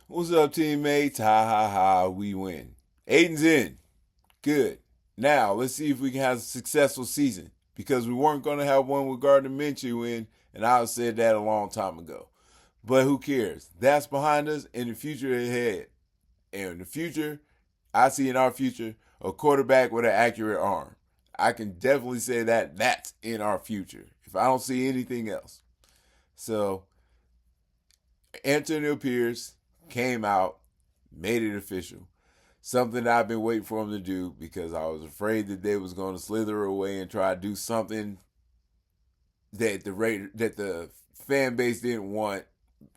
What's up, teammates? Ha ha ha, we win. Aiden's in. Good. Now, let's see if we can have a successful season because we weren't going to have one with Gardner Minshew in, and I said that a long time ago. But who cares? That's behind us and the future ahead. And in the future, I see in our future a quarterback with an accurate arm. I can definitely say that that's in our future if I don't see anything else. So, Antonio Pierce came out, made it official. Something that I've been waiting for him to do because I was afraid that they was going to slither away and try to do something that the fan base didn't want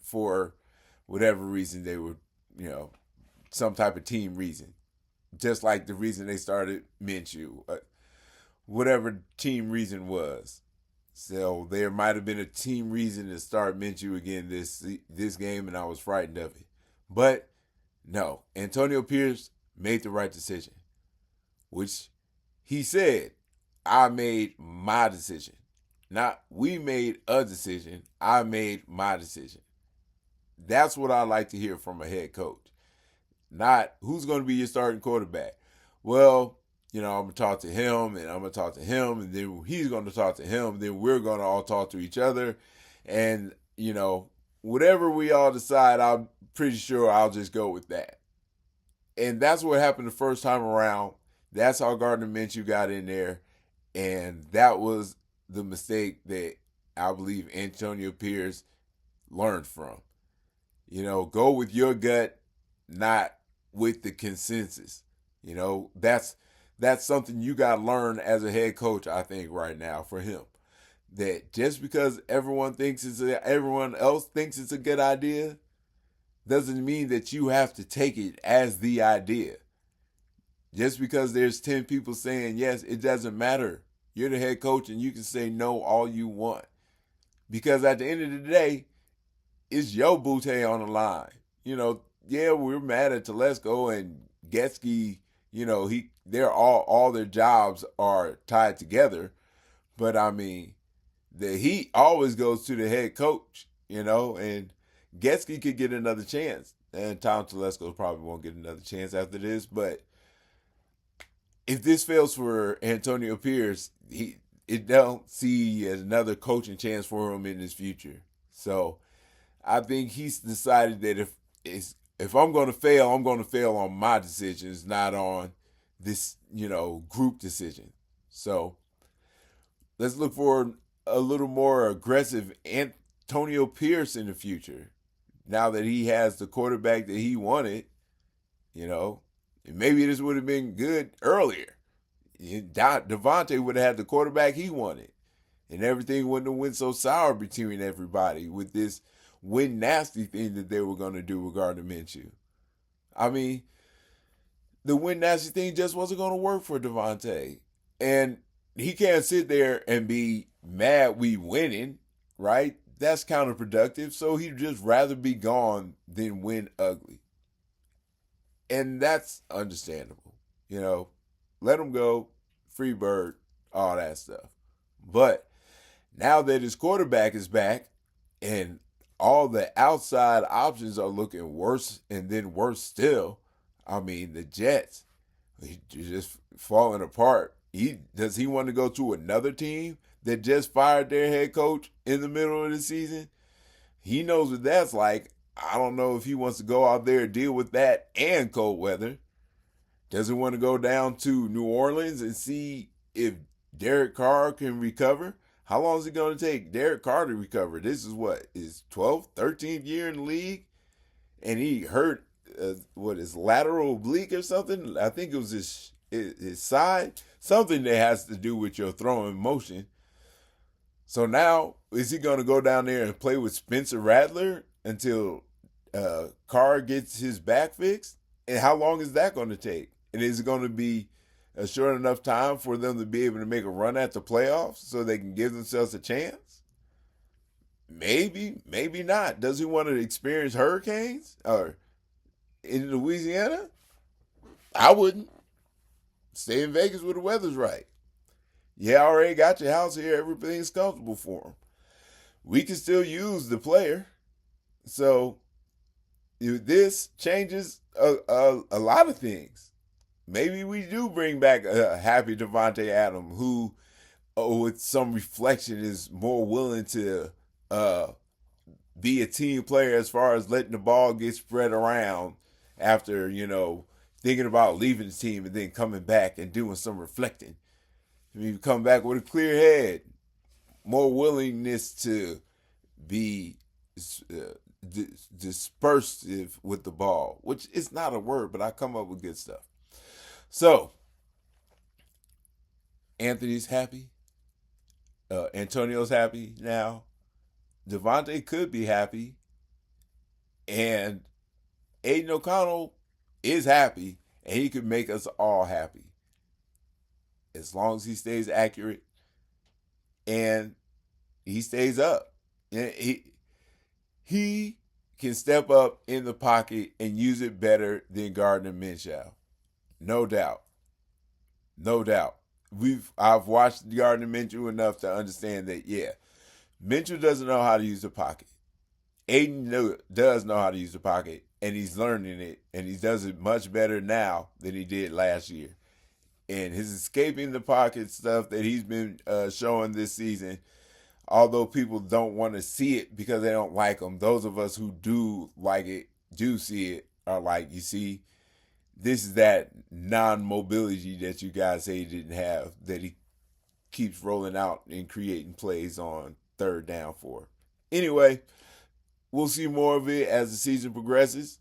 for whatever reason they were, you know, some type of team reason. Just like the reason they started Minshew, whatever team reason was. So there might have been a team reason to start Minshew again this game, and I was frightened of it. But no, Antonio Pierce made the right decision, which he said, I made my decision. Not we made a decision, I made my decision. That's what I like to hear from a head coach. Not who's going to be your starting quarterback. Well, I'm going to talk to him and I'm going to talk to him and then he's going to talk to him. Then we're going to all talk to each other. And, whatever we all decide, I'm pretty sure I'll just go with that. And that's what happened the first time around. That's how Gardner Minshew got in there. And that was the mistake that I believe Antonio Pierce learned from. Go with your gut, not with the consensus. That's something you got to learn as a head coach, I think, right now for him. That just because everyone else thinks it's a good idea doesn't mean that you have to take it as the idea. Just because there's 10 people saying yes, it doesn't matter. You're the head coach and you can say no all you want. Because at the end of the day, it's your bootay on the line. Yeah, we're mad at Telesco and Getsky. They're all their jobs are tied together. But I mean, the heat always goes to the head coach. And Getsky could get another chance, and Tom Telesco probably won't get another chance after this. But if this fails for Antonio Pierce, it don't see another coaching chance for him in his future. So I think he's decided that if I'm going to fail, I'm going to fail on my decisions, not on this, group decision. So let's look for a little more aggressive Antonio Pierce in the future. Now that he has the quarterback that he wanted, and maybe this would have been good earlier. Devontae would have had the quarterback he wanted, and everything wouldn't have went so sour between everybody with this win nasty thing that they were going to do regarding Minshew. I mean, the win nasty thing just wasn't going to work for Devontae. And he can't sit there and be mad we winning, right? That's counterproductive. So he'd just rather be gone than win ugly. And that's understandable. Let him go, free bird, all that stuff. But now that his quarterback is back and all the outside options are looking worse and then worse still. I mean, the Jets, just falling apart. Does he want to go to another team that just fired their head coach in the middle of the season? He knows what that's like. I don't know if he wants to go out there and deal with that and cold weather. Does he want to go down to New Orleans and see if Derek Carr can recover? How long is it going to take Derek Carr to recover? This is his 12th, 13th year in the league? And he hurt, his lateral oblique or something? I think it was his side. Something that has to do with your throwing motion. So now, is he going to go down there and play with Spencer Rattler until Carr gets his back fixed? And how long is that going to take? And is it going to be a short enough time for them to be able to make a run at the playoffs so they can give themselves a chance? Maybe, maybe not. Does he want to experience hurricanes or in Louisiana? I wouldn't. Stay in Vegas where the weather's right. You already got your house here. Everything's comfortable for him. We can still use the player. So this changes a lot of things. Maybe we do bring back a happy Devontae Adams who, with some reflection, is more willing to uh, be a team player as far as letting the ball get spread around after, thinking about leaving the team and then coming back and doing some reflecting. I mean, you come back with a clear head, more willingness to be uh, dispersive with the ball, which is not a word, but I come up with good stuff. So, Anthony's happy. Antonio's happy now. Devontae could be happy. And Aiden O'Connell is happy. And he could make us all happy. As long as he stays accurate and he stays up. And he can step up in the pocket and use it better than Gardner Minshew. No doubt. No doubt. I've watched Gardner Minshew enough to understand that, yeah, Minshew doesn't know how to use the pocket. Aiden does know how to use the pocket, and he's learning it, and he does it much better now than he did last year. And his escaping the pocket stuff that he's been showing this season, although people don't want to see it because they don't like him, those of us who do like it, do see it, are like, you see, this is that non-mobility that you guys say he didn't have, that he keeps rolling out and creating plays on third down for. Anyway, we'll see more of it as the season progresses.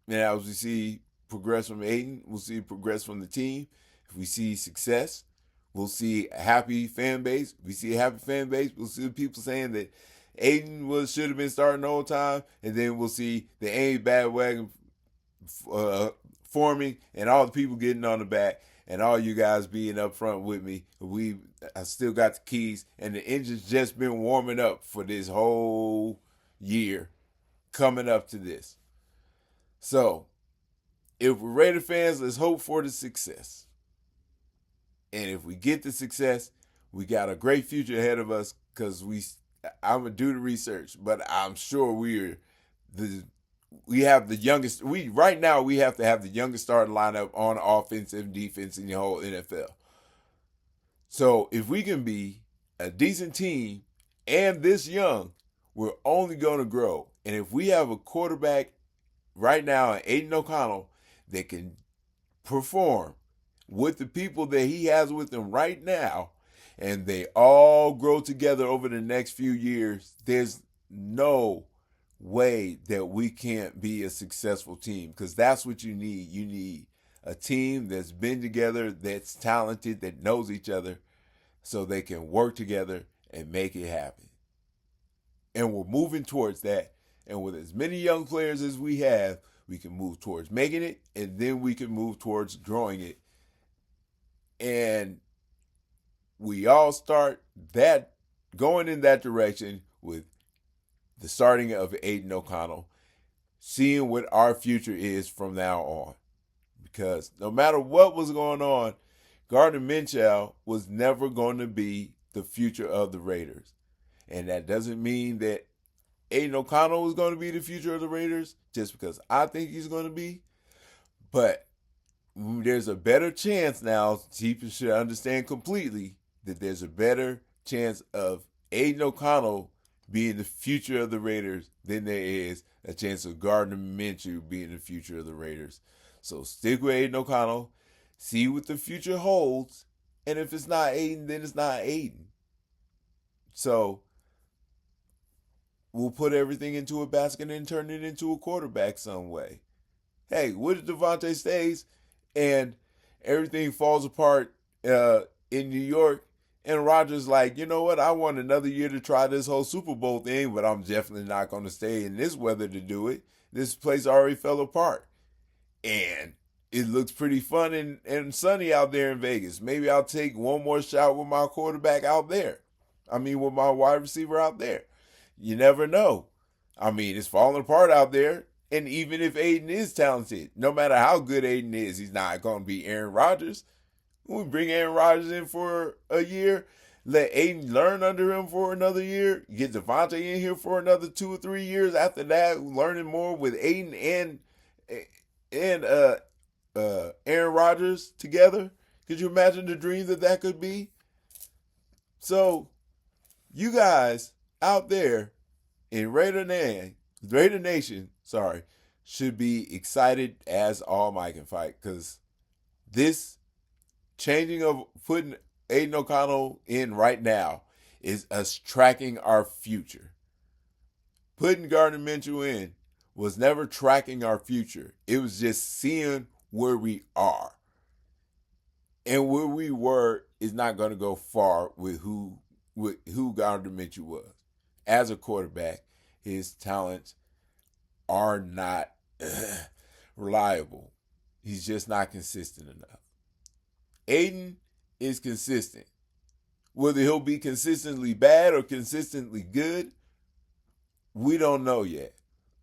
And as we see progress from Aiden, we'll see progress from the team. If we see success, we'll see a happy fan base. If we see a happy fan base, we'll see people saying that Aiden should have been starting the whole time. And then we'll see the ain't bad wagon forming and all the people getting on the back and all you guys being up front with me. I still got the keys, and the engine's just been warming up for this whole year coming up to this. So, if we're Raider fans, let's hope for the success. And if we get the success, we got a great future ahead of us because I'm going to do the research, but I'm sure we have the youngest. Right now we have to have the youngest starting lineup on offense and defense in the whole NFL. So if we can be a decent team and this young, we're only going to grow. And if we have a quarterback right now, Aiden O'Connell, that can perform with the people that he has with him right now, and they all grow together over the next few years, there's no way that we can't be a successful team, because that's what you need. You need a team that's been together, that's talented, that knows each other, so they can work together and make it happen. And we're moving towards that. And with as many young players as we have, we can move towards making it, and then we can move towards growing it. And we all start that going in that direction with the starting of Aiden O'Connell, seeing what our future is from now on. Because no matter what was going on, Gardner Minshew was never going to be the future of the Raiders. And that doesn't mean that Aiden O'Connell is going to be the future of the Raiders just because I think he's going to be. But there's a better chance now, people should understand completely, that there's a better chance of Aiden O'Connell being the future of the Raiders than there is a chance of Gardner Minshew being the future of the Raiders. So stick with Aiden O'Connell, see what the future holds, and if it's not Aiden, then it's not Aiden. So we'll put everything into a basket and turn it into a quarterback some way. Hey, what if Devontae stays and everything falls apart in New York, and Rodgers like, you know what, I want another year to try this whole Super Bowl thing, but I'm definitely not going to stay in this weather to do it. This place already fell apart. And it looks pretty fun and sunny out there in Vegas. Maybe I'll take one more shot with my quarterback out there. With my wide receiver out there. You never know. It's falling apart out there. And even if Aiden is talented, no matter how good Aiden is, he's not going to be Aaron Rodgers. When we bring Aaron Rodgers in for a year, Let Aiden learn under him for another year. Get Devontae in here for another 2 or 3 years. After that, learning more with Aiden and Aaron Rodgers together. Could you imagine the dream that could be? So you guys out there in Raider Nation, sorry, should be excited as all Mike can fight, because this changing of putting Aiden O'Connell in right now is us tracking our future. Putting Gardner Minshew in was never tracking our future. It was just seeing where we are. And where we were is not going to go far with who Gardner Minshew was. As a quarterback, his talents are not reliable. He's just not consistent enough. Aiden is consistent. Whether he'll be consistently bad or consistently good, we don't know yet.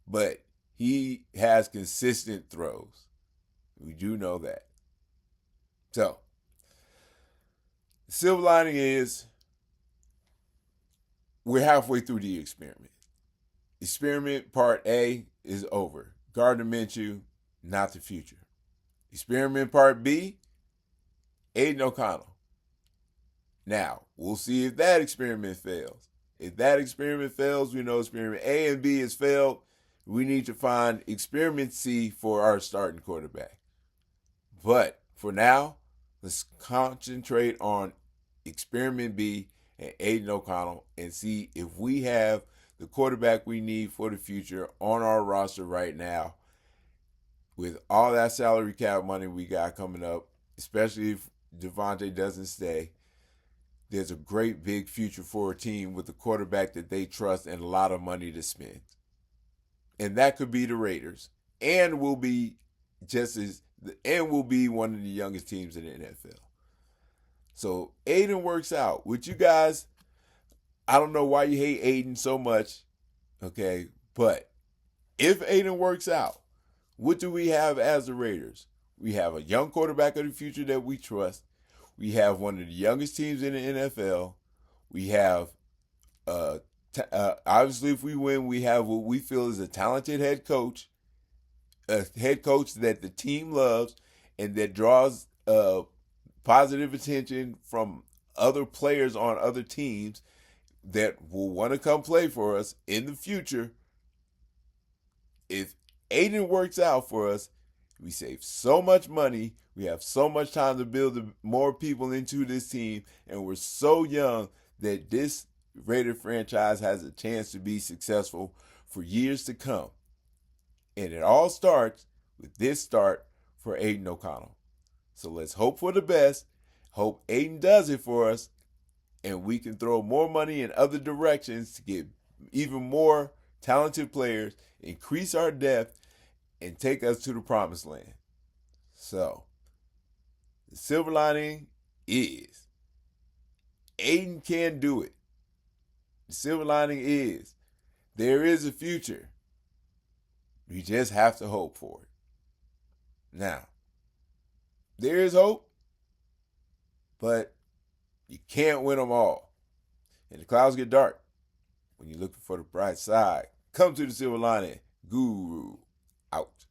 But he has consistent throws. We do know that. So, the silver lining is we're halfway through the experiment. Experiment part A is over. Gardner Minshew, not the future. Experiment part B, Aiden O'Connell. Now, we'll see if that experiment fails. If that experiment fails, we know experiment A and B has failed. We need to find experiment C for our starting quarterback. But for now, let's concentrate on experiment B and Aiden O'Connell and see if we have the quarterback we need for the future on our roster right now with all that salary cap money we got coming up, especially if Devontae doesn't stay. There's a great big future for a team with a quarterback that they trust and a lot of money to spend. And that could be the Raiders. And will be one of the youngest teams in the NFL. So Aiden works out. With you guys, I don't know why you hate Aiden so much. Okay. But if Aiden works out, what do we have as the Raiders? We have a young quarterback of the future that we trust. We have one of the youngest teams in the NFL. We have, obviously, if we win, we have what we feel is a talented head coach, a head coach that the team loves and that draws positive attention from other players on other teams that will want to come play for us in the future. If Aiden works out for us, we save so much money. We have so much time to build more people into this team. And we're so young that this Raider franchise has a chance to be successful for years to come. And it all starts with this start for Aiden O'Connell. So let's hope for the best. Hope Aiden does it for us. And we can throw more money in other directions to get even more talented players, increase our depth, and take us to the promised land. So, the silver lining is Aiden can do it. The silver lining is there is a future. We just have to hope for it. Now, there is hope, but you can't win them all. And the clouds get dark when you're looking for the bright side. Come to the silver lining. Guru out.